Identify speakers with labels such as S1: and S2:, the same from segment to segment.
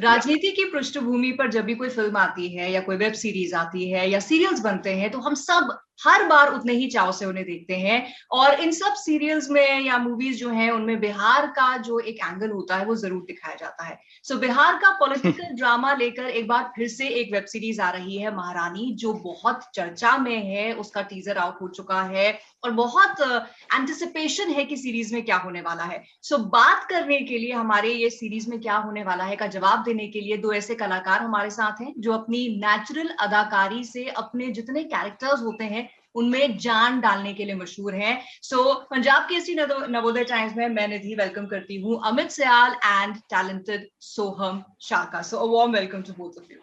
S1: राजनीति की पृष्ठभूमि पर जब भी कोई फिल्म आती है या कोई वेब सीरीज आती है या सीरियल्स बनते हैं तो हम सब हर बार उतने ही चाव से उन्हें देखते हैं। और इन सब सीरियल्स में या मूवीज जो हैं उनमें बिहार का जो एक एंगल होता है वो जरूर दिखाया जाता है। सो बिहार का पॉलिटिकल ड्रामा लेकर एक बार फिर से एक वेब सीरीज आ रही है महारानी, जो बहुत चर्चा में है। उसका टीजर आउट हो चुका है और बहुत एंटिसिपेशन है कि सीरीज में क्या होने वाला है। सो बात करने के लिए, हमारे ये सीरीज में क्या होने वाला है का जवाब देने के लिए, दो ऐसे कलाकार हमारे साथ हैं जो अपनी नेचुरल अदाकारी से अपने जितने कैरेक्टर्स होते हैं उनमें जान डालने के लिए मशहूर हैं। सो पंजाब केसरी नवोदय टाइम्स में मैं निधि वेलकम करती हूँ Amit Sayal and talented Soham Shaka. So a warm welcome to both of you.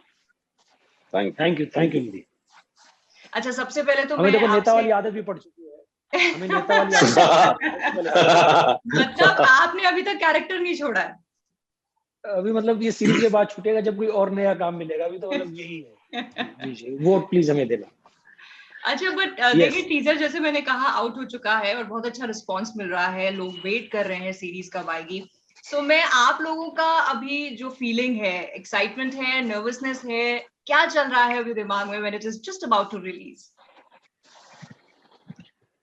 S2: Thank you Nidhi.
S1: अच्छा, सबसे पहले तो
S2: हमें देखो नेता वाली आदत भी पड़ चुकी है, हमें नेता वाली आदत
S1: मतलब आपने अभी तक कैरेक्टर नहीं छोड़ा है
S2: अभी, मतलब ये सीरीज के बाद छूटेगा जब कोई और नया काम मिलेगा, अभी तो मतलब यही है। जी वोट प्लीज हमें देना।
S1: अच्छा, बट देखिए टीजर जैसे मैंने कहा आउट हो चुका है और बहुत अच्छा रिस्पांस मिल रहा है, लोग वेट कर रहे हैं सीरीज कब आएगी। सो मैं आप लोगों का अभी जो फीलिंग है, एक्साइटमेंट है, नर्वसनेस है, क्या चल रहा है अभी दिमाग में when it is just about to release?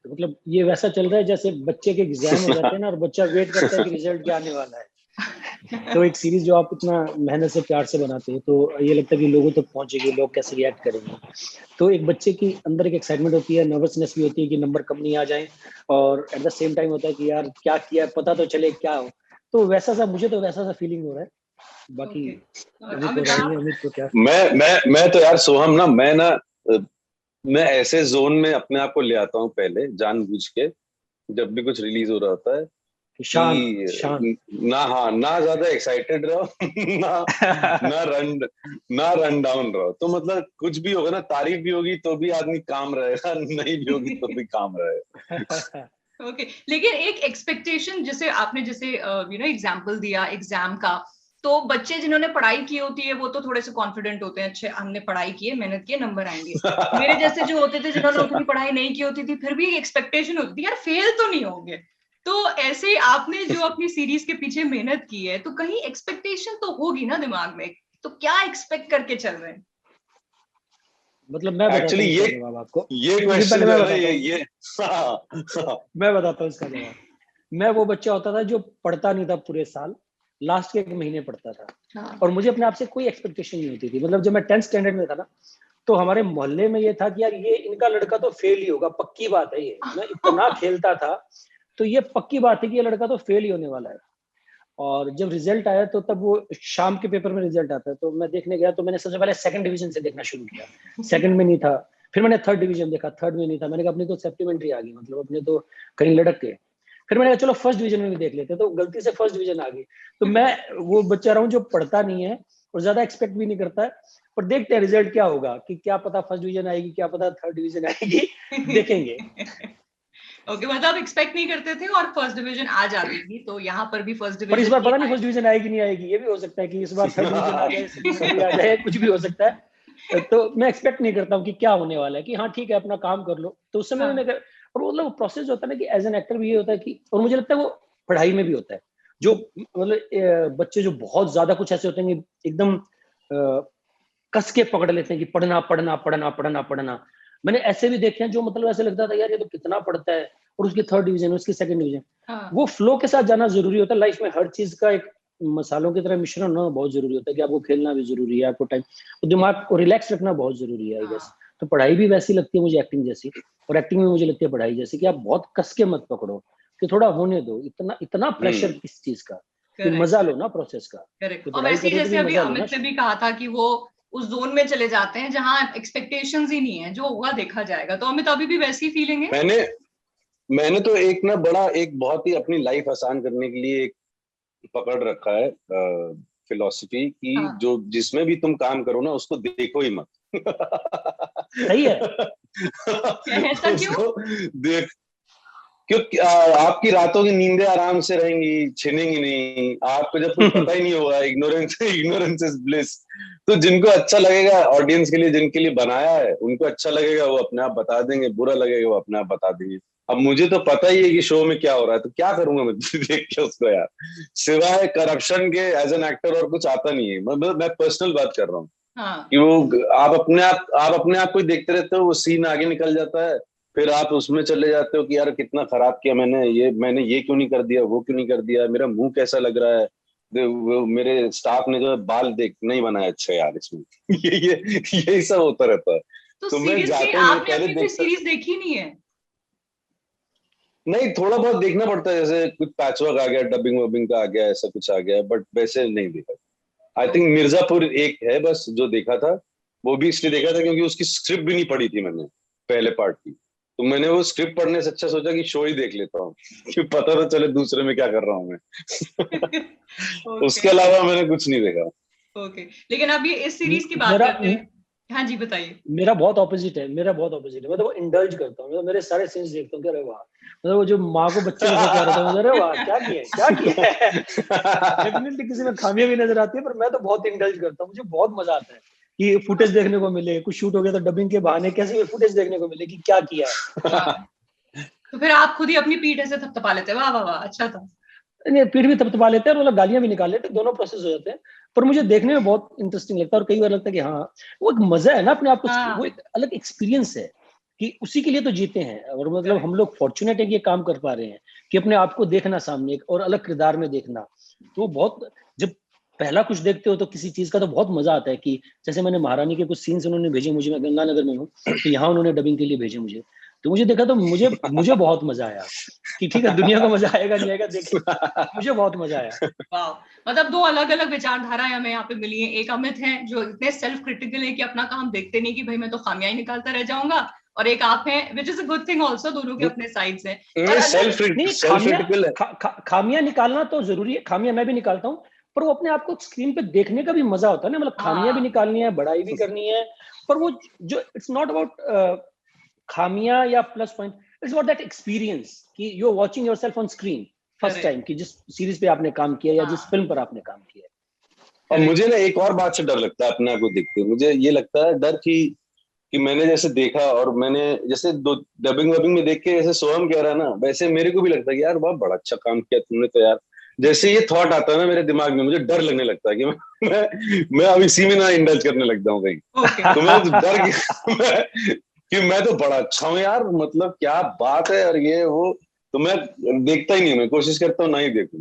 S2: मतलब ये वैसा चल रहा है जैसे बच्चे के एग्जाम हो जाते हैं ना और बच्चा वेट करता है कि रिजल्ट क्या आने वाला है। तो एक सीरीज जो आप इतना मेहनत से प्यार से बनाते हैं तो ये लगता है कि लोगों तक पहुंचेगी, लोग कैसे रिएक्ट करेंगे। तो एक बच्चे की अंदर एक एक्साइटमेंट होती है, नर्वसनेस भी होती है कि नंबर कम नहीं आ जाए, और एट द सेम टाइम होता है कि यार क्या किया पता तो चले क्या हो। तो वैसा सा मुझे तो वैसा सा फीलिंग हो रहा है। बाकी अमित को क्या?
S3: मैं तो यार सोहम ना, मैं ऐसे जोन में अपने आप को ले आता हूँ पहले जानबूझ के, जब भी कुछ रिलीज हो रहा होता है
S2: शान।
S3: ना ज्यादा एक्साइटेड रहो ना रन डाउन रहो। तो मतलब कुछ भी होगा ना, तारीफ भी होगी तो भी आदमी काम रहेगा, नहीं भी होगी तो भी काम रहेगा।
S1: ओके, लेकिन एक एक्सपेक्टेशन जैसे आपने जैसे एग्जांपल दिया एग्जाम का, तो बच्चे जिन्होंने पढ़ाई की होती है वो तो थोड़े से कॉन्फिडेंट होते हैं, अच्छे हमने पढ़ाई की है, मेहनत की है, नंबर आएंगे। मेरे जैसे जो होते थे जिन्होंने उतनी पढ़ाई नहीं की होती थी, फिर भी एक्सपेक्टेशन होती थी यार फेल तो नहीं होंगे। तो ऐसे आपने जो अपनी सीरीज के पीछे मेहनत की है तो कहीं एक्सपेक्टेशन तो होगी ना दिमाग में, तो क्या एक्सपेक्ट करके चल रहे हैं?
S2: मतलब मैं बताता हूँ इसका जवाब आपको।
S3: ये क्वेश्चन
S2: मैं बताता हूँ इसका जवाब। मैं वो बच्चा होता था जो पढ़ता नहीं था पूरे साल, लास्ट के एक महीने पढ़ता था।
S1: हाँ।
S2: और मुझे अपने आप से कोई एक्सपेक्टेशन नहीं होती थी। मतलब जब मैं 10th स्टैंडर्ड में था ना, तो हमारे मोहल्ले में ये था कि यार ये इनका लड़का तो फेल ही होगा, पक्की बात है ये। मैं इतना खेलता था तो ये पक्की बात है कि ये लड़का तो फेल ही होने वाला है। और जब रिजल्ट आया तो तब वो शाम के पेपर में रिजल्ट आता है, तो मैं देखने गया तो मैंने सबसे पहले 2nd डिवीजन से देखना शुरू किया। 2nd में नहीं था, फिर मैंने 3rd डिवीजन देखा, 3rd में नहीं था। मैंने कहा अपनी तो सप्लीमेंट्री आ गई, मतलब अपने तो कहीं लड़क गए। फिर मैंने कहा चलो 1st डिवीजन में भी देख लेते, तो गलती से 1st डिवीजन आ गई। तो मैं वो बच्चा रहा हूँ जो पढ़ता नहीं है और ज्यादा एक्सपेक्ट भी नहीं करता है, पर देखते हैं रिजल्ट क्या होगा, कि क्या पता 1st डिवीजन आएगी, क्या पता 3rd डिवीजन आएगी, देखेंगे।
S1: ओके, मतलब एक्सपेक्ट नहीं करते थे और 1st डिवीजन आ जाती थी, तो यहाँ पर भी 1st डिवीजन।
S2: पर इस बार पता नहीं 1st डिवीजन आएगी नहीं आएगी, ये भी हो सकता है कि इस बार 3rd डिवीजन आ जाए, सप्लीमेंट्री आ जाए, कुछ भी हो सकता है। तो मैं एक्सपेक्ट नहीं करता हूँ कि क्या होने वाला है, कि हाँ ठीक है अपना काम कर लो। तो उस समय में और मतलब प्रोसेस होता है ना कि एज एन एक्टर भी ये होता है कि, और मुझे लगता है वो पढ़ाई में भी होता है, जो मतलब बच्चे जो बहुत ज्यादा कुछ ऐसे होते हैं कि एकदम कस के पकड़ लेते हैं कि पढ़ना पढ़ना पढ़ना पढ़ना पढ़ना। मैंने ऐसे भी देखे हैं जो मतलब ऐसे लगता था यार ये तो कितना पढ़ता है, और उसकी 3rd डिवीजन, उसकी 2nd डिवीजन। वो फ्लो के साथ जाना जरूरी होता है लाइफ में। हर चीज का एक मसालों की तरह मिश्रण होना बहुत जरूरी होता है, कि आपको खेलना भी जरूरी है, आपको टाइम और दिमाग को रिलैक्स रखना बहुत जरूरी है, आई गेस। तो पढ़ाई भी वैसी लगती है मुझे एक्टिंग जैसी, और एक्टिंग में मुझे लगती है पढ़ाई जैसी, कि आप बहुत कस के मत पकड़ो, कि थोड़ा होने दो। इतना प्रेशर किस चीज का, कि मजा लो ना प्रोसेस का।
S1: करेक्ट। और वैसे जैसे अभी अमित ने भी कहा था कि वो उस जोन में चले जाते हैं जहां एक्सपेक्टेशंस ही नहीं है, जो होगा देखा जाएगा। तो अमित अभी भी वैसी फीलिंग है?
S3: मैंने तो एक बहुत ही अपनी लाइफ आसान करने के लिए एक पकड़ रखा है फिलॉसफी की, जो जिसमें भी तुम काम करो ना उसको देखो ही मत।
S2: सही है।
S1: ऐसा क्यों?
S3: क्योंकि आपकी रातों की नींदें आराम से रहेंगी, छिनेंगी नहीं, आपको जब कुछ पता ही नहीं होगा, इग्नोरेंस इज ब्लिस। तो जिनको अच्छा लगेगा, ऑडियंस के लिए जिनके लिए बनाया है, उनको अच्छा लगेगा वो अपने आप बता देंगे, बुरा लगेगा वो अपने आप बता देंगे। अब मुझे तो पता ही है कि शो में क्या हो रहा है, तो क्या करूंगा मैं देख के उसको यार, सिवाय करप्शन के एज एन एक्टर और कुछ आता नहीं है। मैं पर्सनल बात कर रहा हूँ।
S1: हाँ।
S3: कि वो आप अपने आप को ही देखते रहते हो, वो सीन आगे निकल जाता है, फिर आप उसमें चले जाते हो कि यार कितना खराब किया मैंने ये क्यों नहीं कर दिया, वो क्यों नहीं कर दिया, मेरा मुंह कैसा लग रहा है, वो मेरे स्टाफ ने जो बाल देख नहीं बनाया अच्छा यार इसमें यही सब होता रहता है।
S1: तो
S3: तो मैं
S1: सीरियसली
S3: जाता ही नहीं,
S1: आपने
S3: पहले
S1: अपनी कोई
S3: देखता।
S1: सीरीज देखी नहीं है?
S3: नहीं, थोड़ा बहुत देखना पड़ता है, जैसे कुछ पैचवर्क आ गया, डबिंग वबिंग का आ गया, ऐसा कुछ आ गया, बट वैसे नहीं देखा। आई थिंक मिर्जापुर एक है बस जो देखा था, वो भी इसलिए देखा था क्योंकि उसकी स्क्रिप्ट भी नहीं पढ़ी थी मैंने, पहले पार्ट की। तो मैंने वो स्क्रिप्ट पढ़ने से अच्छा सोचा कि शो ही देख लेता हूँ कि पता तो चले दूसरे में क्या कर रहा हूँ मैं। उसके
S1: ओके।
S3: अलावा मैंने कुछ नहीं देखा।
S1: ओके, लेकिन अब ये इस सीरीज की बात
S2: मेरा
S1: करते हैं। हाँ जी, बताइए।
S2: मेरा बहुत ऑपोजिट है, मैं तो वो इंडल्ज करता हूँ, मेरे सारे सीन्स देखता हूँ कि अरे वाह, मतलब वो जो माँ को बच्चे जैसा प्यार होता है, अरे वाह क्या किया है, क्या किया है। डेफिनेटली किसी में खामियां भी नजर आती है, पर मैं तो बहुत इंडल्ज करता हूँ, मुझे बहुत मजा आता है कि फुटेज देखने को मिले, कुछ शूट हो गया तो डबिंग के बहाने कैसे फुटेज देखने को मिले कि क्या किया है।
S1: हाँ, तो फिर आप खुद ही अपनी पीठ ऐसे थपथपा लेते हैं, वाह वाह वाह, अच्छा था।
S2: नहीं, पीठ भी थपथपा लेते हैं और मतलब गालियां भी निकाल लेते हैं, दोनों प्रोसेस हो जाते हैं। पर मुझे देखने में बहुत इंटरेस्टिंग लगता है और कई बार लगता है कि हाँ, वो एक मजा है ना अपने आप को, वो
S1: हाँ,
S2: एक अलग एक्सपीरियंस है कि उसी के लिए तो जीते हैं। और मतलब हम
S1: करेक्ट।
S2: लोग फॉर्चुनेट है कि ये काम कर पा रहे हैं कि अपने आप को देखना सामने एक और अलग किरदार में देखना। तो वो बहुत, जब पहला कुछ देखते हो तो किसी चीज का तो बहुत मजा आता है कि जैसे मैंने महारानी के कुछ सीन्स उन्होंने भेजे मुझे, मैं गंगानगर में हूँ तो यहाँ उन्होंने डबिंग के लिए भेजे मुझे, तो मुझे देखा तो मुझे मुझे बहुत मजा आया कि ठीक है, दुनिया को मजा आएगा नहीं आएगा देखें, मुझे बहुत मजा आया।
S1: वाह, मतलब दो अलग अलग विचारधाराएं हमें यहाँ पे मिली हैं। एक अमित है जो इतने सेल्फ क्रिटिकल है कि अपना काम देखते नहीं कि भाई मैं तो खामियां ही निकालता रह जाऊंगा, और एक आप हैं which is a good thing also, दोनों के अपने साइड्स हैं। और अगर
S2: नहीं,
S3: सेल्फ क्रिटिकल है।
S2: खामियां निकालना तो जरूरी है, खामियां मैं भी निकालता हूँ, पर वो अपने आप को स्क्रीन पे देखने का भी मजा होता है ना, मतलब खामियां भी
S1: हाँ,
S2: निकालनी है, बड़ाई भी करनी है, पर वो जो इट्स नॉट अबाउट खामियां या plus point, it's about that experience कि you are watching yourself on screen first time,
S1: correct.
S2: कि जिस सीरीज पे आपने काम किया या जिस
S1: हाँ,
S2: फिल्म पर आपने काम किया।
S3: और
S1: करेक्ट।
S3: मुझे ना एक और बात से डर लगता है अपने आप को देखते हुए, मुझे ये लगता है डर कि मैंने जैसे देखा और मैंने जैसे दो डबिंग वबिंग में देख के जैसे सोहम कह रहा है ना, वैसे मेरे को भी लगता है कि यार वाह बड़ा अच्छा काम किया तुमने तो यार। जैसे ये थॉट आता है ना मेरे दिमाग में, मुझे डर लगने लगता है कि मैं अब इसी में ना इंडल्ज करने लग जाऊं कहीं।
S1: ओके।
S3: तो मैं तो डर कि मैं तो बड़ा अच्छा हूँ यार, मतलब क्या बात है, और ये वो, तो मैं देखता ही नहीं, मैं कोशिश करता हूँ ना ही देखूं।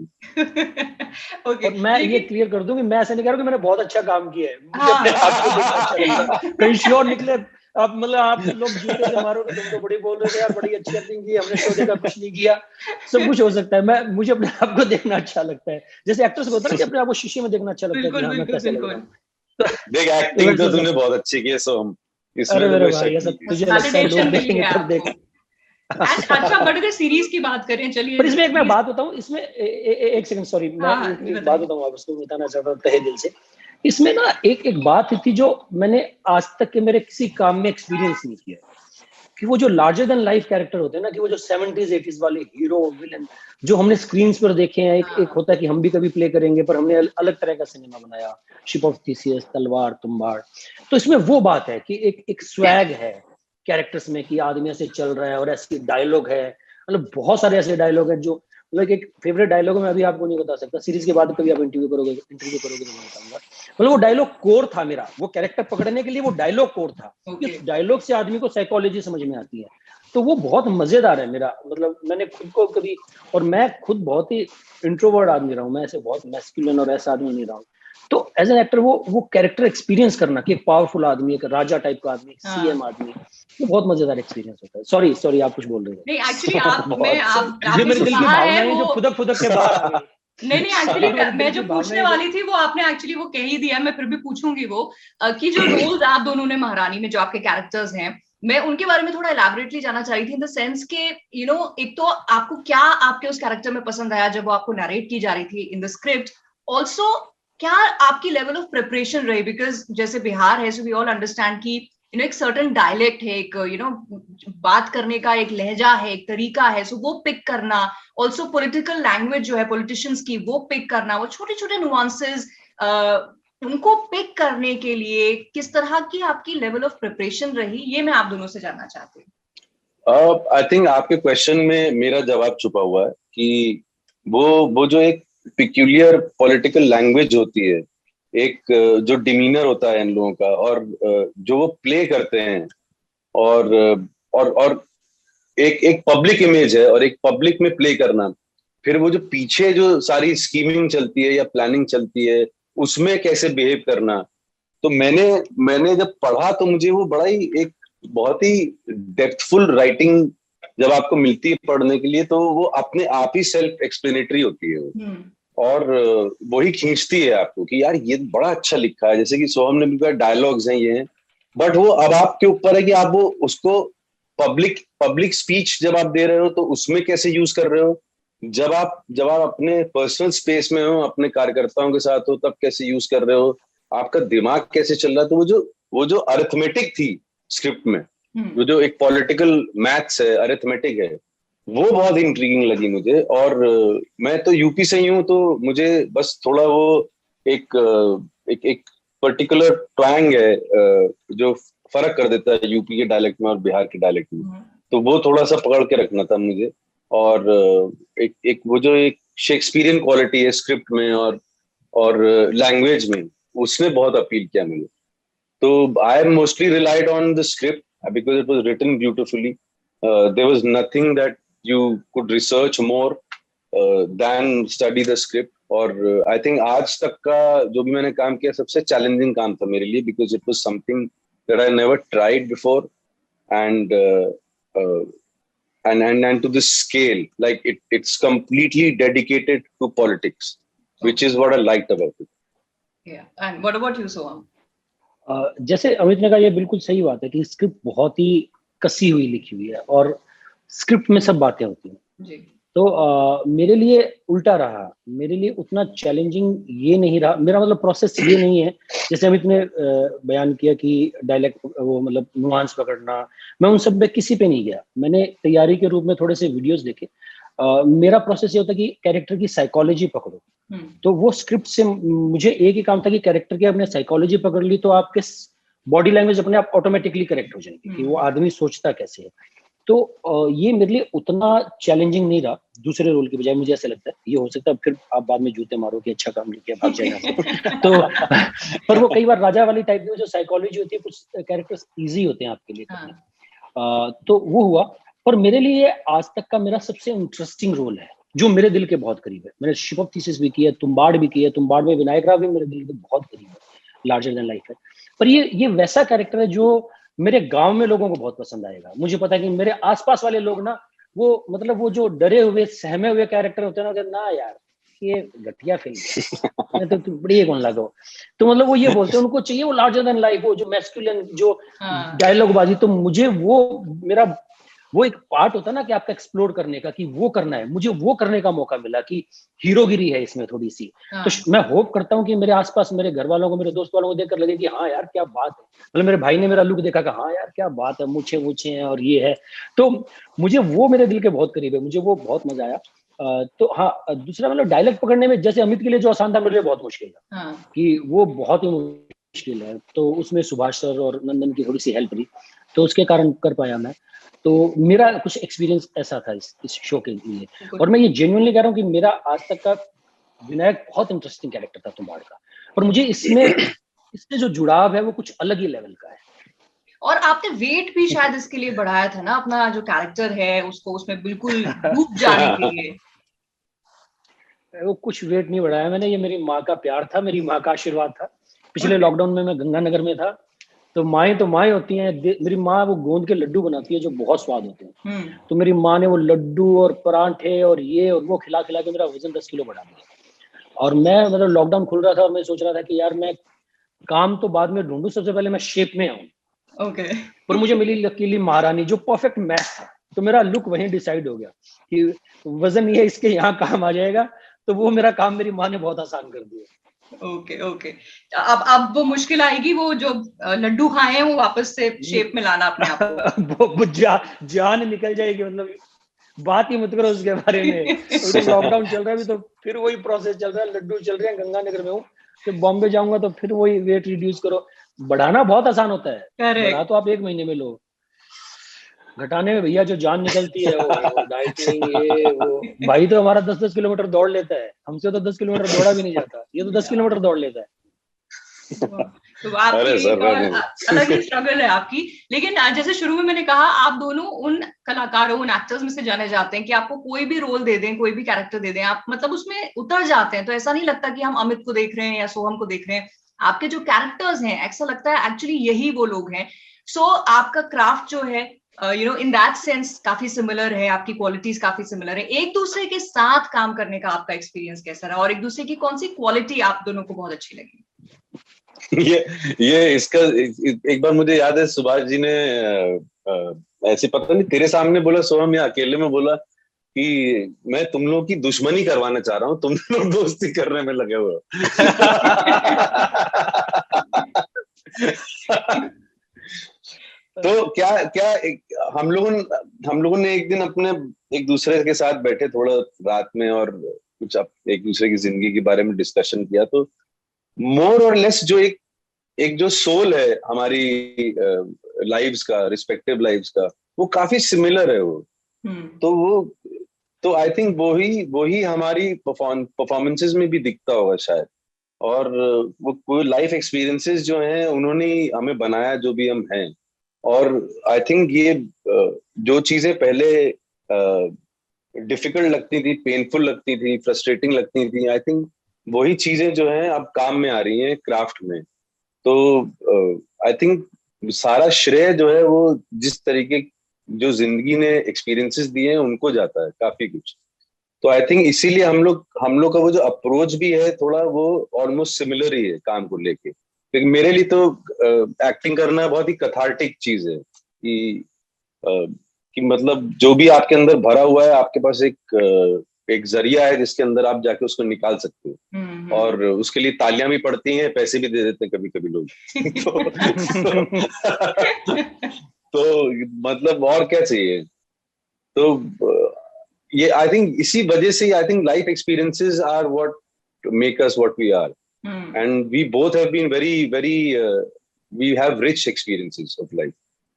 S1: ओके,
S2: और मैं ये
S1: लेकिन
S2: क्लियर कर दूं कि मैं ऐसा नहीं कह रहा कि मैंने बहुत अच्छा काम किया है, मुझे अपने
S1: हाँ।
S2: आप को देखना अच्छा लगता है, कहीं श्योर निकले आप, मतलब आप लोग जूते से मारोगे, तुम तो बड़ी बोल रहे थे यार, बड़ी अच्छी एक्टिंग की, हमने शो देखा कुछ नहीं किया, सब कुछ हो सकता है। मुझे अपने आप को देखना अच्छा लगता है, जैसे एक्टर्स को होता है ना कि अपने आप को शीशे में देखना अच्छा लगता है कि
S1: बिल्कुल
S2: हाँ मैं
S1: बिल्कुल
S2: कैसा लग रहा
S1: बिल्कुल।
S2: हूँ।
S3: देख
S2: तो
S3: एक्टिंग तो
S2: वैसे
S3: तूने
S2: सब,
S3: बहुत अच्छी की है सोहम, इसमें
S2: अरे
S3: तो
S2: मेरे
S3: कोई
S2: भाई
S3: शक
S2: ये
S3: नहीं
S2: सब
S3: है।
S2: तुझे लगता है लोग
S1: वैलिडेशन मिल
S2: देखेंगे
S1: गया
S2: तब देख।
S1: आपको। एंड अच्छा, बट अगर सीरीज की बात करें, चलिए
S2: पर इसमें एक मैं
S1: सीरीज।
S2: बात बताऊं, इसमें एक सेकंड, सॉरी, मैं
S1: हाँ हाँ जी,
S2: एक बात
S1: बताइए।
S2: बताऊं, आप उसको बताना चाहता हूँ तहे दिल से। इसमें ना एक एक बात थी जो मैंने आज तक के मेरे किसी काम में एक्सपीरियंस नहीं किया, कि वो जो लार्जर देन लाइफ कैरेक्टर होते हैं ना, कि वो जो 70s 80s वाले हीरो विलन जो हमने स्क्रीन पर देखे हैं, एक
S1: हाँ,
S2: होता है कि हम भी कभी प्ले करेंगे, पर हमने अलग तरह का सिनेमा बनाया, शिप ऑफ थीसियस, तलवार तुम्बाड़। तो इसमें वो बात है कि एक स्वैग है कैरेक्टर्स में कि आदमी ऐसे चल रहा है और ऐसे डायलॉग है, मतलब बहुत सारे ऐसे डायलॉग हैं जो, मतलब एक फेवरेट डायलॉग मैं अभी आपको नहीं बता सकता, सीरीज के बाद कभी आप इंटरव्यू करोगे तो मैं बताऊंगा। मतलब वो डायलॉग कोर था मेरा, वो कैरेक्टर पकड़ने के लिए वो डायलॉग कोर था,
S1: ओके।
S2: उस डायलॉग से आदमी को साइकोलॉजी समझ में आती है। तो वो बहुत मजेदार है मेरा, मतलब मैंने खुद को कभी, और मैं खुद बहुत ही इंट्रोवर्ट आदमी रहा हूँ, मैं ऐसे बहुत मैस्कुलिन और ऐसा आदमी नहीं रहा हूँ। तो एज एन एक्टर वो कैरेक्टर एक्सपीरियंस करना कि एक पावरफुल आदमी, एक राजा टाइप का आदमी, सीएम
S1: हाँ,
S2: आदमी, वो बहुत मजेदार एक्सपीरियंस होता है। सॉरी सॉरी, आप कुछ बोल रहे
S1: नहीं एक्चुअली
S2: थे।
S1: आप मैं
S2: बहुत
S1: आप
S2: जो
S1: आपने
S2: मेरे
S1: जो
S2: दिल की
S1: कहा है
S2: भावनाएं
S1: वो,
S2: जो फुदक फुदक के बाहर आ गई।
S1: नहीं नहीं एक्चुअली
S2: जो मेरे
S1: मैं
S2: दिल
S1: जो
S2: की
S1: पूछने
S2: भावनाएं जो,
S1: वाली थी वो आपने एक्चुअली वो कह ही दिया, मैं फिर भी पूछूंगी वो, कि जो रोल्स आप दोनों ने महारानी में जो आपके कैरेक्टर्स हैं, मैं उनके बारे में थोड़ा एलैबोरेटली जानना चाह रही थी, इन द सेंस के एक तो आपको क्या आपके उस कैरेक्टर में पसंद आया जब वो आपको नरेट की जा रही थी इन द स्क्रिप्ट, ऑल्सो क्या आपकी लेवल ऑफ प्रिपरेशन रही, बिकॉज जैसे बिहार है, सो वी ऑल अंडरस्टैंड कि एक सर्टन डायलेक्ट है, एक बात करने का एक लहजा है, एक तरीका है, सो वो पिक करना, ऑल्सो पॉलिटिकल लैंग्वेज जो है पॉलिटिशियंस की, वो पिक करना, वो छोटे छोटे नुआंसेस उनको पिक करने के लिए किस तरह की आपकी लेवल ऑफ प्रिपरेशन रही, ये मैं आप दोनों से जानना चाहती हूँ।
S3: आई थिंक आपके क्वेश्चन में मेरा जवाब छुपा हुआ है कि वो जो एक पिक्यूलियर पॉलिटिकल लैंग्वेज होती है, एक जो डिमीनर होता है इन लोगों का, और जो वो प्ले करते हैं, और और एक एक पब्लिक इमेज है और एक पब्लिक में प्ले करना, फिर वो जो पीछे जो सारी स्कीमिंग चलती है या प्लानिंग चलती है उसमें कैसे बिहेव करना। तो मैंने जब पढ़ा तो मुझे वो बड़ा ही एक बहुत ही डेप्थफुल राइटिंग जब आपको मिलती है पढ़ने के लिए, तो वो अपने आप ही सेल्फ एक्सप्लेनेटरी होती है और वही खींचती है आपको कि यार ये बड़ा अच्छा लिखा है। जैसे कि सोहम ने भी कहा डायलॉग्स हैं ये हैं, बट वो अब आपके ऊपर है कि आप वो उसको पब्लिक स्पीच जब आप दे रहे हो तो उसमें कैसे यूज कर रहे हो, जब आप अपने पर्सनल स्पेस में हो, अपने कार्यकर्ताओं के साथ हो, तब कैसे यूज कर रहे हो, आपका दिमाग कैसे चल रहा है। तो वो जो अरिथमेटिक थी स्क्रिप्ट में, वो जो एक पॉलिटिकल मैथ्स है, अरिथमेटिक है, वो बहुत इंट्रीगिंग लगी मुझे। और मैं तो यूपी से ही हूँ, तो मुझे बस थोड़ा वो एक पर्टिकुलर ट्वांग है जो फर्क कर देता है यूपी के डायलेक्ट में और बिहार के डायलेक्ट में, तो वो थोड़ा सा पकड़ के रखना था मुझे। और एक वो जो एक शेक्सपियरियन क्वालिटी है स्क्रिप्ट में और लैंग्वेज में, उसने बहुत अपील किया मुझे। तो I am mostly relied on the script because it was written beautifully. There was nothing that you could research more than study the script। और आई थिंक आज तक का जो भी मैंने काम किया सबसे चैलेंजिंग काम था मेरे लिए, because it was something that I never tried before, and and to this scale, like it's completely dedicated to politics, which is what I liked about it.
S1: Yeah, and what about you, Soham?
S2: जैसे अमित ने कहा, ये बिल्कुल सही बात है कि script बहुत ही कसी हुई लिखी हुई है और स्क्रिप्ट में सब बातें होती हैं
S1: जी।
S2: तो मेरे लिए उल्टा रहा, मेरे लिए उतना चैलेंजिंग ये नहीं रहा। मेरा मतलब प्रोसेस ये नहीं है जैसे अमित ने बयान किया कि डायलेक्ट वो मतलब नुआंस पकड़ना, मैं उन सब में किसी पे नहीं गया। मैंने तैयारी के रूप में थोड़े से वीडियोस देखे। मेरा प्रोसेस ये होता कि कैरेक्टर की साइकोलॉजी पकड़ो। तो वो स्क्रिप्ट से मुझे एक ही काम था कि कैरेक्टर की अपने साइकोलॉजी पकड़ ली तो आपके बॉडी लैंग्वेज अपने आप ऑटोमेटिकली करेक्ट हो जाएगी कि वो आदमी सोचता कैसे है। तो ये मेरे लिए उतना चैलेंजिंग नहीं रहा दूसरे रोल की बजाय, मुझे ऐसा लगता है। ये हो सकता है फिर आप बाद में जूते मारो कि अच्छा काम किया, भाग जाएगा तो पर वो कई बार राजा वाली टाइप की जो साइकोलॉजी होती है, कुछ कैरेक्टर्स इजी होते हैं आपके लिए करने। तो वो हुआ। पर मेरे लिए आज तक का मेरा सबसे इंटरेस्टिंग रोल है जो मेरे दिल के बहुत करीब है। मैंने शिप ऑफ थीसिस भी किया, तुम्बाड़ भी किया। तुम्बाड़ में विनायक राव भी मेरे दिल के बहुत करीब है, लार्जर देन लाइफ है। पर ये वैसा कैरेक्टर है जो मेरे गांव में लोगों को बहुत पसंद आएगा। मुझे पता है कि मेरे आसपास वाले लोग ना, वो मतलब वो जो डरे हुए सहमे हुए कैरेक्टर होते हैं ना यार ये घटिया फिल्म है तो बड़ी कौन लागो, तो मतलब वो ये बोलते हैं, उनको चाहिए वो लार्जर देन लाइफ, वो जो मैस्कुलिन जो डायलॉग बाजी। तो मुझे वो मेरा वो एक पार्ट होता है ना कि आपका एक्सप्लोर करने का, कि वो करना है। मुझे वो करने का मौका मिला कि हीरोगिरी है इसमें थोड़ी सी। तो मैं होप करता हूँ कि मेरे आसपास मेरे घर वालों को, मेरे दोस्त वालों को देखकर लगे कि हाँ यार क्या बात है। मतलब मेरे भाई ने मेरा लुक देखा कि हाँ यार क्या बात है, मूछे मूछे हैं और ये है। तो मुझे वो मेरे दिल के बहुत करीब है, मुझे वो बहुत मजा आया। तो हाँ, दूसरा मतलब डायलॉग पकड़ने में जैसे अमित के लिए जो आसान था, मेरे लिए बहुत मुश्किल था कि वो बहुत ही मुश्किल है। तो उसमें सुभाष सर और नंदन की थोड़ी सी हेल्प रही, तो उसके कारण कर पाया मैं। तो मेरा कुछ एक्सपीरियंस ऐसा था इस शो के लिए। और मैं ये जेन्युइनली कह रहा हूँ कि मेरा आज तक का विनायक बहुत इंटरेस्टिंग कैरेक्टर था तुम्बाड़ का, पर मुझे इससे जो जुड़ाव है वो कुछ अलग ही लेवल का है।
S1: और आपने वेट भी शायद इसके लिए बढ़ाया था ना, अपना जो कैरेक्टर है उसको उसमें बिल्कुल डूब जाने के लिए।
S2: वो कुछ वेट नहीं बढ़ाया मैंने, ये मेरी माँ का प्यार था, मेरी माँ का आशीर्वाद था। पिछले लॉकडाउन में मैं गंगानगर में था, तो माएँ होती हैं। मेरी माँ वो गोंद के लड्डू बनाती है जो बहुत स्वाद होते हैं। तो मेरी माँ ने वो लड्डू और परांठे और ये और वो खिला के मेरा वजन 10 किलो बढ़ा दिया। और मैं मतलब लॉकडाउन खुल रहा था और मैं सोच रहा था कि यार मैं काम तो बाद में ढूंढूं, सबसे पहले मैं शेप में आऊं। पर मुझे मिली लकीली महारानी जो परफेक्ट मैच था। तो मेरा लुक वहीं डिसाइड हो गया कि वजन ये इसके यहाँ काम आ जाएगा। तो वो मेरा काम मेरी माँ ने बहुत आसान कर दिया।
S1: Okay okay. अब वो मुश्किल आएगी, वो जो लड्डू खाए हैं वो वापस से शेप में लाना अपने आप को।
S2: वो जान निकल जाएगी, मतलब बात ही मत करो उसके बारे में। अभी तो लॉकडाउन चल रहा है, अभी तो फिर वही प्रोसेस चल रहा है, लड्डू चल रहे हैं, गंगानगर में हूँ, जब बॉम्बे जाऊंगा तो फिर वही वेट रिड्यूस करो। बढ़ाना बहुत आसान होता है, बढ़ा तो आप 1 महीने में लो, घटाने में भैया जो जान निकलती है, वो डाइटिंग ये वो। भाई तो हमारा 10-10 किलोमीटर दौड़ लेता है, हमसे तो 10 किलोमीटर दौड़ा भी नहीं जाता, ये तो 10 किलोमीटर दौड़ लेता है।
S1: तो आपकी एक और अलग ही स्ट्रगल है आपकी। लेकिन जैसे शुरू में मैंने कहा, आप दोनों उन कलाकारों, उन एक्टर्स में से जाने जाते हैं कि आपको कोई भी रोल दे दें, कोई भी कैरेक्टर दे दें, आप मतलब उसमें उतर जाते हैं। तो ऐसा नहीं लगता कि हम अमित को देख रहे हैं या सोहम को देख रहे हैं। आपके जो कैरेक्टर्स हैं, ऐसा लगता है एक्चुअली यही वो लोग हैं। सो आपका क्राफ्ट जो है, इन दैट सेंस काफी सिमिलर है, आपकी क्वालिटीज काफी सिमिलर है। एक दूसरे के साथ काम करने का आपका एक्सपीरियंस कैसा रहा, और एक दूसरे की कौन सी क्वालिटी आप दोनों को बहुत अच्छी लगी?
S3: ये इसका एक बार मुझे याद है, सुभाष जी ने ऐसे पता नहीं तेरे सामने बोला सोहम या अकेले में बोला कि मैं तुम लोगों की दुश्मनी करवाना चाह रहा हूँ, तुम लोग दोस्ती करने में लगे हुए हो। तो क्या क्या हम लोगों ने एक दिन अपने एक दूसरे के साथ बैठे थोड़ा रात में, और कुछ एक दूसरे की जिंदगी के बारे में डिस्कशन किया। तो मोर और लेस जो एक जो सोल है हमारी लाइव्स का, रिस्पेक्टिव लाइव्स का, वो काफी सिमिलर है वो। तो आई थिंक वही हमारी परफॉर्मेंसेस में भी दिखता होगा शायद। और वो लाइफ एक्सपीरियंसेस जो हैं उन्होंने हमें बनाया जो भी हम हैं। और आई थिंक ये जो चीजें पहले डिफिकल्ट लगती थी, पेनफुल लगती थी, फ्रस्ट्रेटिंग लगती थी, आई थिंक वही चीजें जो हैं अब काम में आ रही हैं क्राफ्ट में। तो आई थिंक सारा श्रेय जो है वो जिस तरीके जो जिंदगी ने एक्सपीरियंसेस दिए हैं उनको जाता है काफी कुछ। तो आई थिंक इसीलिए हम लोग का वो जो अप्रोच भी है थोड़ा वो ऑलमोस्ट सिमिलर ही है काम को लेके। क्योंकि मेरे लिए तो एक्टिंग करना बहुत ही कैथार्टिक चीज है कि मतलब जो भी आपके अंदर भरा हुआ है, आपके पास एक जरिया है जिसके अंदर आप जाके उसको निकाल सकते हो। और उसके लिए तालियां भी पड़ती हैं, पैसे भी दे देते हैं कभी कभी लोग। तो मतलब और क्या चाहिए। तो ये आई थिंक इसी वजह से I think life experiences are what make us what we are, and we both have been very we have rich experiences of life.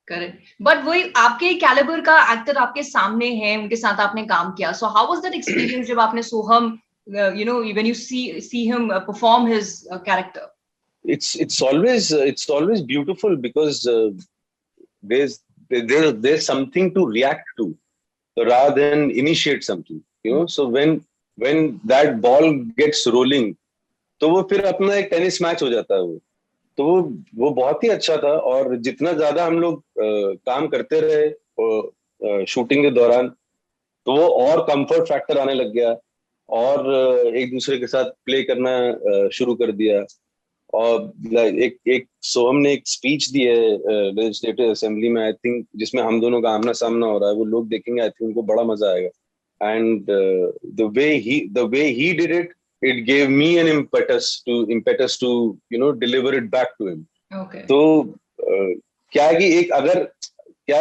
S1: Correct. But वही आपके कैलिबर का एक्टर आपके सामने है, उनके साथ आपने काम किया। So how was that experience जब आपने Soham, when you see him perform his character?
S3: It's always beautiful because there's something to react to rather than initiate something, you know. So when that ball gets rolling, तो वो फिर अपना एक tennis match हो जाता है वो। तो वो बहुत ही अच्छा था। और जितना ज्यादा हम लोग काम करते रहे शूटिंग के दौरान, तो वो और कंफर्ट फैक्टर आने लग गया, और एक दूसरे के साथ प्ले करना शुरू कर दिया। और एक सोहम ने एक स्पीच दी है लेजिस्लेटिव असेंबली में, आई थिंक, जिसमें हम दोनों का आमना सामना हो रहा है। वो लोग देखेंगे, आई थिंक उनको बड़ा मजा आएगा। And the way he did it, it gave me an impetus to deliver it back to him.
S1: Okay.
S3: तो क्या है कि एक अगर क्या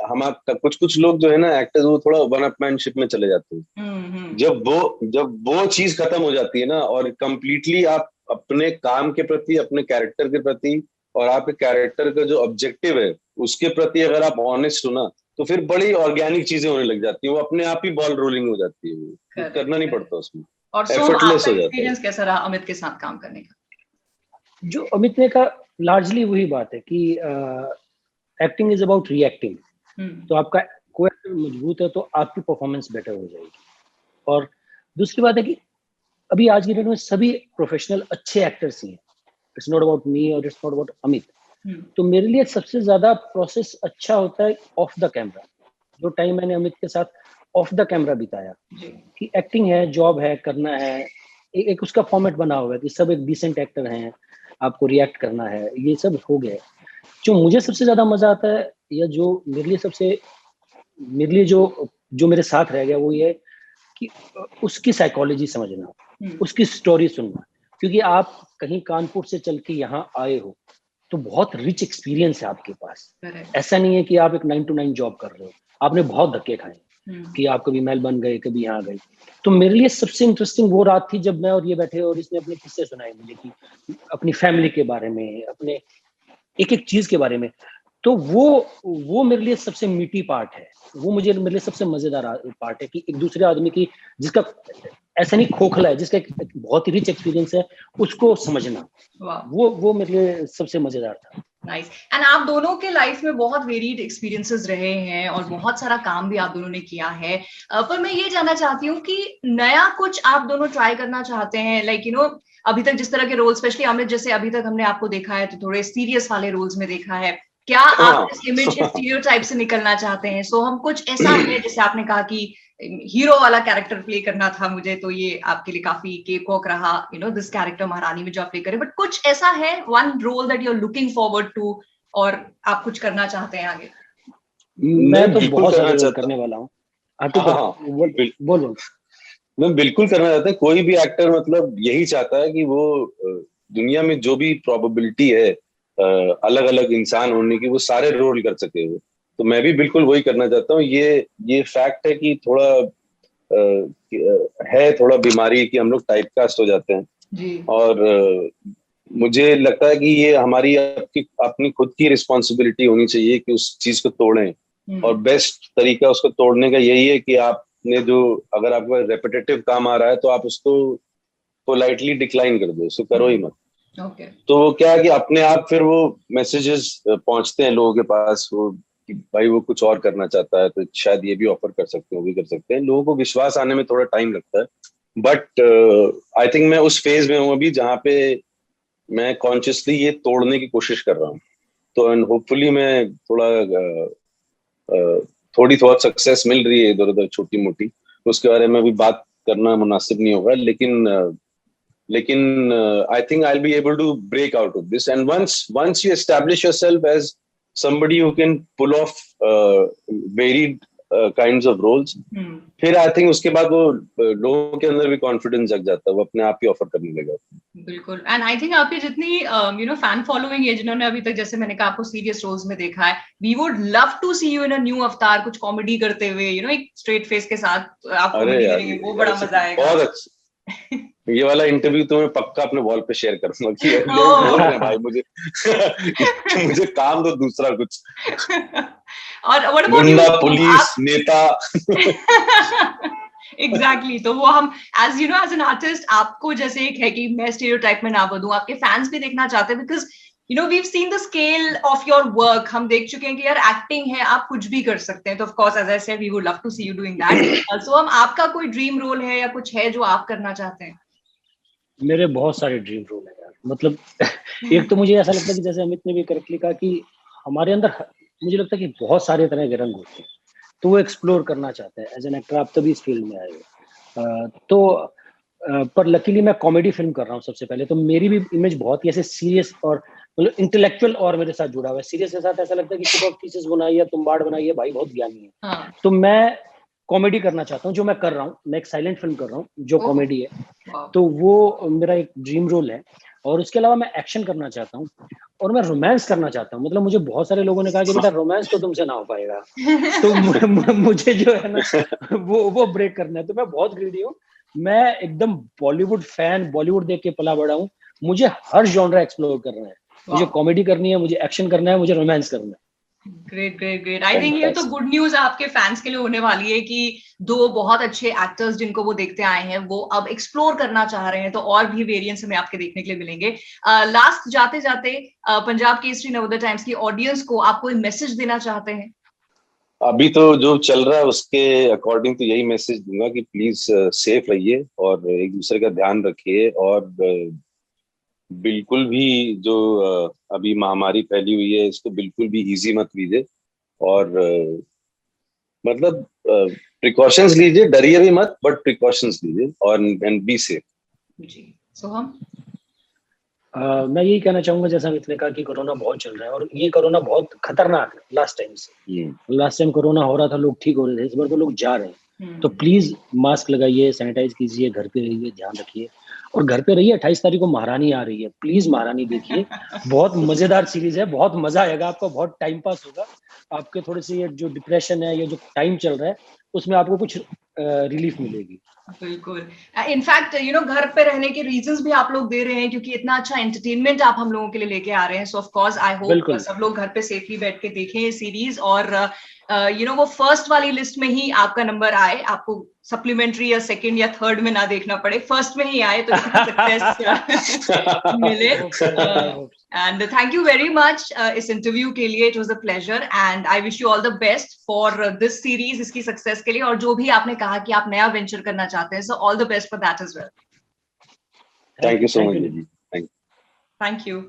S3: हम कुछ लोग जो है ना एक्टर्स, वो थोड़ा वन अपमैनशिप में चले जाते हैं। जब वो चीज खत्म हो जाती है ना, और कंप्लीटली आप अपने काम के प्रति, अपने कैरेक्टर के प्रति, और आपके कैरेक्टर का जो ऑब्जेक्टिव है उसके प्रति अगर आप ऑनेस्ट हो ना, तो फिर बड़ी ऑर्गेनिक चीजें होने लग जाती है। वो अपने आप ही बॉल रोलिंग हो जाती है, वो करना नहीं पड़ता उसमें।
S1: और सो आपका एक्सपीरियंस कैसा रहा अमित के साथ काम करने का?
S2: जो अमित ने कहा लार्जली वही बात है कि एक्टिंग इज अबाउट रिएक्टिंग। तो आपका कोई एक्टर मजबूत है तो आपकी परफॉर्मेंस बेटर हो जाएगी। और दूसरी बात है कि अभी आज की डेट में सभी प्रोफेशनल अच्छे एक्टर्स ही हैं। इट्स नॉट अबाउट मी और इट्स नॉट अबाउट अमित। तो मेरे लिए सबसे ज्यादा प्रोसेस अच्छा होता है ऑफ द कैमरा। जो टाइम मैंने अमित के साथ ऑफ द कैमरा बिताया, कि एक्टिंग है, जॉब है, करना है, एक उसका फॉर्मेट बना हुआ है कि सब एक डिसेंट एक्टर हैं, आपको रिएक्ट करना है, ये सब हो गया। जो मुझे सबसे ज्यादा मजा आता है, या जो मेरे लिए जो मेरे साथ रह गया, वो ये कि उसकी साइकोलॉजी समझना, उसकी स्टोरी सुनना, क्योंकि आप कहीं कानपुर से चल के यहाँ आए हो, तो बहुत रिच एक्सपीरियंस है आपके पास। ऐसा नहीं है कि आप एक 9 to 9 जॉब कर रहे हो, आपने बहुत धक्के खाए कि आप कभी मेलबर्न गए, कभी यहाँ गए। तो मेरे लिए सबसे इंटरेस्टिंग वो रात थी जब मैं और ये बैठे और इसने अपने किस्से सुनाए मुझे कि अपनी फैमिली के बारे में, अपने एक एक चीज के बारे में। तो वो मेरे लिए सबसे मीठी पार्ट है, वो मेरे लिए सबसे मजेदार पार्ट है कि एक दूसरे आदमी की, जिसका ऐसा नहीं खोखला है, जिसका एक बहुत ही रिच एक्सपीरियंस है, उसको समझना, वो मेरे लिए सबसे मजेदार था।
S1: नाइस। एंड आप दोनों के लाइफ में बहुत वेरिड एक्सपीरियंसेस रहे हैं और बहुत सारा काम भी आप दोनों ने किया है। पर मैं ये जानना चाहती हूँ कि नया कुछ आप दोनों ट्राई करना चाहते हैं, लाइक यू नो अभी तक जिस तरह के रोल, स्पेशली अमित, जैसे अभी तक हमने आपको देखा है तो थोड़े सीरियस वाले रोल्स में देखा है, क्या आप इस इमेज स्टीरियोटाइप से निकलना चाहते हैं? सो हम कुछ ऐसा है, जैसे आपने कहा कि हीरो वाला कैरेक्टर प्ले करना था मुझे, तो ये आपके लिए काफी केक वॉक रहा, यू नो दिस कैरेक्टर महारानी में जो आप प्ले करें, बट कुछ ऐसा है one role that you are looking forward to और आप कुछ करना चाहते हैं आगे?
S2: मैं तो बहुत सारे रोल करने वाला हूँ। बोलो।
S3: मैं बिल्कुल करना चाहता हूँ। कोई भी एक्टर मतलब यही चाहता है कि वो दुनिया में जो भी प्रोबेबिलिटी है अलग अलग इंसान होने की, वो सारे रोल कर सके वो। तो मैं भी बिल्कुल वही करना चाहता हूँ। ये फैक्ट है कि थोड़ा है थोड़ा बीमारी कि हम लोग टाइपकास्ट हो जाते हैं
S1: जी।
S3: और मुझे लगता है कि ये हमारी अपनी खुद की रिस्पॉन्सिबिलिटी होनी चाहिए कि उस चीज को तोड़ें। और बेस्ट तरीका उसको तोड़ने का यही है कि आपने जो, अगर आपका रेपिटेटिव काम आ रहा है तो आप उसको पोलाइटली डिक्लाइन कर दो, उसको करो ही मत। तो वो क्या है कि अपने आप फिर वो मैसेजेस पहुंचते हैं लोगों के पास, वो कि भाई वो कुछ और करना चाहता है तो शायद ये भी ऑफर कर सकते हैं, वो भी कर सकते हैं। लोगों को विश्वास आने में थोड़ा टाइम लगता है, बट आई थिंक मैं उस फेज में हूँ अभी जहाँ पे मैं कॉन्शियसली ये तोड़ने की कोशिश कर रहा हूँ। तो एंड होपफुली मैं थोड़ी बहुत सक्सेस मिल रही है इधर उधर छोटी मोटी, उसके बारे में भी बात करना मुनासिब नहीं होगा, लेकिन I think I'll be able to break out of this. And once you establish yourself as somebody who can pull off varied kinds of roles, फिर I think उसके बाद वो लोगों के अंदर भी कॉन्फिडेंस जग जाता है, वो अपने आप ही ऑफर करने लगा।
S1: बिल्कुल। एंड आई थिंक आपकी जितनी यू नो फैन फॉलोइंग है, जिन्होंने अभी तक, जैसे मैंने कहा, आपको सीरियस रोल्स में देखा है, we would love to see you in a new avatar, कुछ कॉमेडी करते हुए, यू नो एक स्ट्रेट फेस के साथ आप कॉमेडी करेंगे, वो बड़ा मजा आएगा।
S3: बहुत अच्छा। ये वाला इंटरव्यू तो मैं पक्का अपने वॉल पे शेयर करूंगा कि लोग बोल रहे हैं भाई मुझे काम दो दूसरा कुछ।
S1: और
S3: गुंडा, पुलिस, नेता।
S1: एग्जैक्टली। तो वो हम as you know as an artist, आपको जैसे एक है कि मैं स्टीरियोटाइप में ना बदूं, आपके फैंस भी देखना चाहते हैं, because you know we have seen the scale of your work. हम देख चुके हैं कि यार एक्टिंग है, आप कुछ भी कर सकते हैं। तो of course as I said we would love to see you doing that. So हम, आपका कोई ड्रीम रोल है या कुछ है जो आप करना चाहते हैं?
S2: मेरे बहुत सारे ड्रीम रोल है यार, मतलब एक तो मुझे ऐसा लगता है कि जैसे अमित ने भी करेक्टली कहा कि हमारे अंदर मुझे लगता है कि बहुत सारे तरह के रंग होते हैं, तो वो एक्सप्लोर करना चाहते हैं एज एन एक्टर। आप तभी इस फील्ड में आए हो। पर लकीली मैं कॉमेडी फिल्म कर रहा हूँ सबसे पहले, तो मेरी भी इमेज बहुत ही ऐसे सीरियस और मतलब इंटेलेक्चुअल और मेरे साथ जुड़ा हुआ है। सीरियस के साथ ऐसा लगता है कि किसी को थीसिस बनाई है, तुम्बाड़ बनाई है, भाई बहुत ज्ञानी है। तो मैं कॉमेडी करना चाहता हूँ, जो मैं कर रहा हूँ। मैं एक साइलेंट फिल्म कर रहा हूँ जो कॉमेडी है, तो वो मेरा एक ड्रीम रोल है। और उसके अलावा मैं एक्शन करना चाहता हूँ और मैं रोमांस करना चाहता हूँ। मतलब मुझे बहुत सारे लोगों ने कहा कि बेटा रोमांस तो तुमसे ना हो पाएगा, तो मुझे जो है ना वो ब्रेक करना है। तो मैं बहुत ग्रीडी हूँ, मैं एकदम बॉलीवुड फैन, बॉलीवुड देख के पला बड़ा हूँ। मुझे हर जॉनरा एक्सप्लोर करना है, मुझे कॉमेडी करनी है, मुझे एक्शन करना है, मुझे रोमांस करना है।
S1: Great great great. I think ये तो गुड न्यूज आपके फैंस के लिए होने वाली है कि दो बहुत अच्छे एक्टर्स जिनको वो देखते आए हैं, वो अब एक्सप्लोर करना चाह रहे हैं, तो और भी वेरिएंट्स हमें आपके देखने के लिए मिलेंगे। लास्ट जाते जाते पंजाब केसरी नवोदय टाइम्स की ऑडियंस को आप कोई मैसेज देना चाहते हैं?
S3: अभी तो जो चल रहा है उसके अकॉर्डिंग तो यही मैसेज दूंगा कि प्लीज सेफ रहिए और एक दूसरे का ध्यान रखिए, और बिल्कुल भी जो अभी महामारी फैली हुई है इसको बिल्कुल भी इजी मत लीजिए, और मतलब प्रिकॉशंस लीजिए, डरिए भी मत, बट प्रिकॉशंस लीजिए और एंड बी सेफ।
S1: जी। सोहम?
S2: मैं यही कहना चाहूंगा, जैसा अमित ने कहा कि कोरोना बहुत चल रहा है और ये कोरोना बहुत खतरनाक है लास्ट टाइम से। लास्ट टाइम कोरोना हो रहा था, लोग ठीक हो रहे थे, इस बार तो लोग जा रहे हैं। तो प्लीज मास्क लगाइए, सैनिटाइज कीजिए, घर पे रहिए, ध्यान रखिए और घर पे रहिए। 28 तारीख को महारानी आ रही है, प्लीज महारानी देखिए, बहुत मजेदार सीरीज है, बहुत मजा आएगा आपको, बहुत टाइम पास होगा आपके। थोड़े से ये जो डिप्रेशन है, ये जो टाइम चल रहा है, उसमें आपको कुछ रिलीफ मिलेगी।
S1: बिल्कुल। इनफैक्ट घर पे रहने के रीजंस भी आप लोग दे रहे हैं क्योंकि इतना अच्छा एंटरटेनमेंट आप हम लोगों के लिए लेके आ रहे हैं। सो ऑफ कोर्स आई होप सब लोग घर पे सेफली बैठ के देखें ये सीरीज और वो फर्स्ट वाली लिस्ट में ही आपका नंबर आए, आपको सप्लीमेंट्री या सेकंड या थर्ड में ना देखना पड़े, फर्स्ट में ही आए तो सक्सेस मिले। And thank you very much इस इंटरव्यू के लिए। It was a pleasure and I wish you all the best for this series, इसकी सक्सेस के लिए, और जो भी आपने कहा कि आप नया वेंचर करना चाहते हैं, so all the best for that as well.
S3: Thank you so much जी।
S1: Thank you.